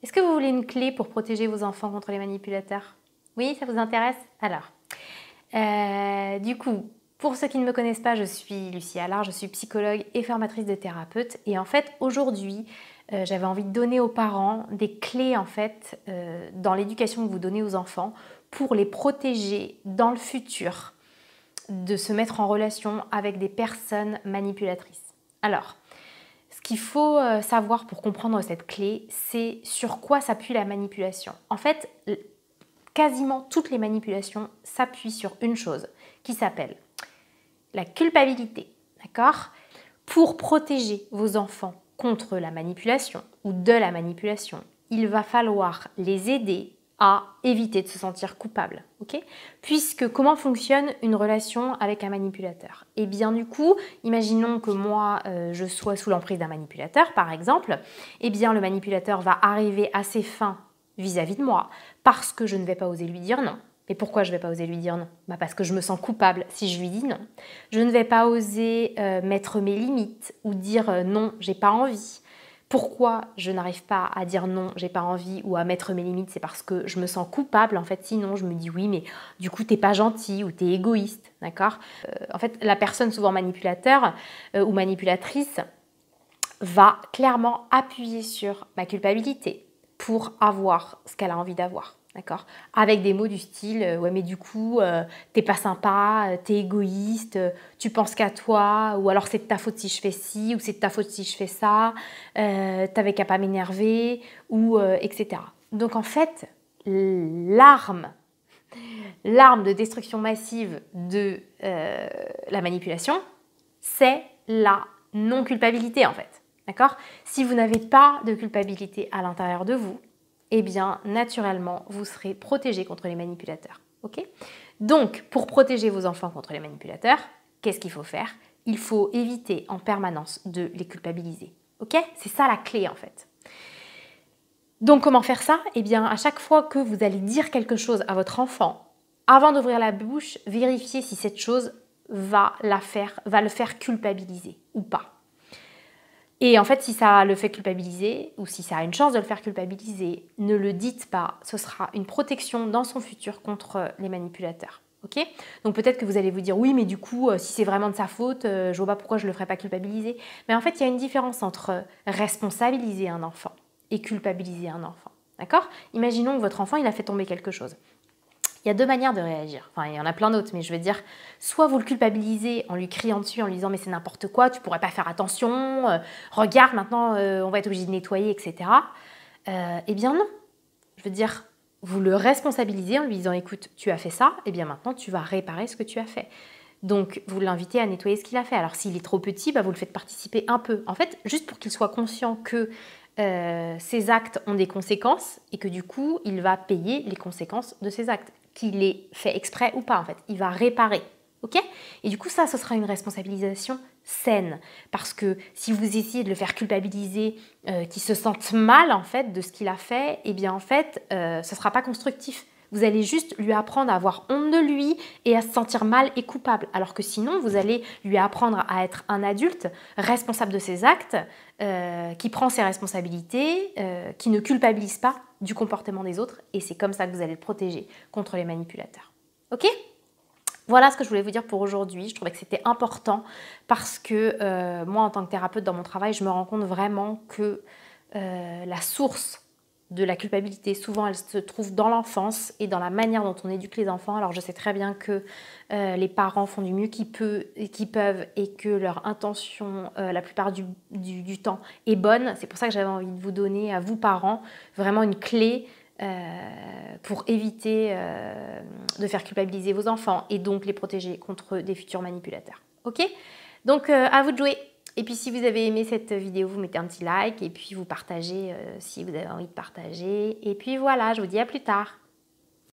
Est-ce que vous voulez une clé pour protéger vos enfants contre les manipulateurs? Oui, ça vous intéresse? Alors, du coup, pour ceux qui ne me connaissent pas, je suis Lucie Allard, je suis psychologue et formatrice de thérapeute. Et en fait, aujourd'hui, j'avais envie de donner aux parents des clés en fait dans l'éducation que vous donnez aux enfants pour les protéger dans le futur de se mettre en relation avec des personnes manipulatrices. Alors, ce qu'il faut savoir pour comprendre cette clé, c'est sur quoi s'appuie la manipulation. En fait, quasiment toutes les manipulations s'appuient sur une chose qui s'appelle la culpabilité. D'accord? Pour protéger vos enfants contre la manipulation ou de la manipulation, il va falloir les aider à éviter de se sentir coupable. Okay? Puisque comment fonctionne une relation avec un manipulateur? Eh bien du coup, imaginons que moi je sois sous l'emprise d'un manipulateur par exemple, eh bien le manipulateur va arriver à ses fins vis-à-vis de moi parce que je ne vais pas oser lui dire non. Et pourquoi je ne vais pas oser lui dire non? Parce que je me sens coupable si je lui dis non. Je ne vais pas oser mettre mes limites ou dire non, j'ai pas envie. Pourquoi je n'arrive pas à dire non, j'ai pas envie ou à mettre mes limites? C'est parce que je me sens coupable. En fait, sinon, je me dis oui, mais du coup, t'es pas gentil ou t'es égoïste. D'accord? En fait, la personne souvent manipulateur ou manipulatrice va clairement appuyer sur ma culpabilité pour avoir ce qu'elle a envie d'avoir. D'accord? Avec des mots du style ouais mais du coup t'es pas sympa, t'es égoïste, tu penses qu'à toi, ou alors c'est de ta faute si je fais ci, ou c'est de ta faute si je fais ça, t'avais qu'à pas m'énerver, ou etc. Donc en fait, l'arme de destruction massive de la manipulation, c'est la non-culpabilité en fait. D'accord? Si vous n'avez pas de culpabilité à l'intérieur de vous, eh bien, naturellement, vous serez protégé contre les manipulateurs. Okay? Donc, pour protéger vos enfants contre les manipulateurs, qu'est-ce qu'il faut faire? Il faut éviter en permanence de les culpabiliser. Okay? C'est ça la clé, en fait. Donc, comment faire ça? Eh bien, à chaque fois que vous allez dire quelque chose à votre enfant, avant d'ouvrir la bouche, vérifiez si cette chose va le faire culpabiliser ou pas. Et en fait, si ça le fait culpabiliser, ou si ça a une chance de le faire culpabiliser, ne le dites pas. Ce sera une protection dans son futur contre les manipulateurs. Okay? Donc peut-être que vous allez vous dire, oui, mais du coup, si c'est vraiment de sa faute, je vois pas pourquoi je le ferais pas culpabiliser. Mais en fait, il y a une différence entre responsabiliser un enfant et culpabiliser un enfant. D'accord? Imaginons que votre enfant, il a fait tomber quelque chose. Il y a deux manières de réagir. Enfin, il y en a plein d'autres, mais je veux dire, soit vous le culpabilisez en lui criant dessus, en lui disant mais c'est n'importe quoi, tu pourrais pas faire attention, regarde maintenant, on va être obligé de nettoyer, etc. Eh bien non. Je veux dire, vous le responsabilisez en lui disant écoute, tu as fait ça, et bien maintenant tu vas réparer ce que tu as fait. Donc vous l'invitez à nettoyer ce qu'il a fait. Alors s'il est trop petit, vous le faites participer un peu. En fait, juste pour qu'il soit conscient que ses actes ont des conséquences et que du coup, il va payer les conséquences de ses actes. Qu'il ait fait exprès ou pas, en fait. Il va réparer. Ok? Et du coup, ça, ce sera une responsabilisation saine. Parce que si vous essayez de le faire culpabiliser, qu'il se sente mal, en fait, de ce qu'il a fait, eh bien, en fait, ce ne sera pas constructif. Vous allez juste lui apprendre à avoir honte de lui et à se sentir mal et coupable. Alors que sinon, vous allez lui apprendre à être un adulte responsable de ses actes, qui prend ses responsabilités, qui ne culpabilise pas du comportement des autres. Et c'est comme ça que vous allez le protéger contre les manipulateurs. Ok ? Voilà ce que je voulais vous dire pour aujourd'hui. Je trouvais que c'était important parce que moi, en tant que thérapeute dans mon travail, je me rends compte vraiment que la source de la culpabilité, souvent elle se trouve dans l'enfance et dans la manière dont on éduque les enfants. Alors je sais très bien que les parents font du mieux qu'ils peuvent et que leur intention la plupart du temps est bonne. C'est pour ça que j'avais envie de vous donner à vous parents vraiment une clé pour éviter de faire culpabiliser vos enfants et donc les protéger contre des futurs manipulateurs. Ok? Donc à vous de jouer. Et puis si vous avez aimé cette vidéo, vous mettez un petit like et puis vous partagez si vous avez envie de partager. Et puis voilà, je vous dis à plus tard.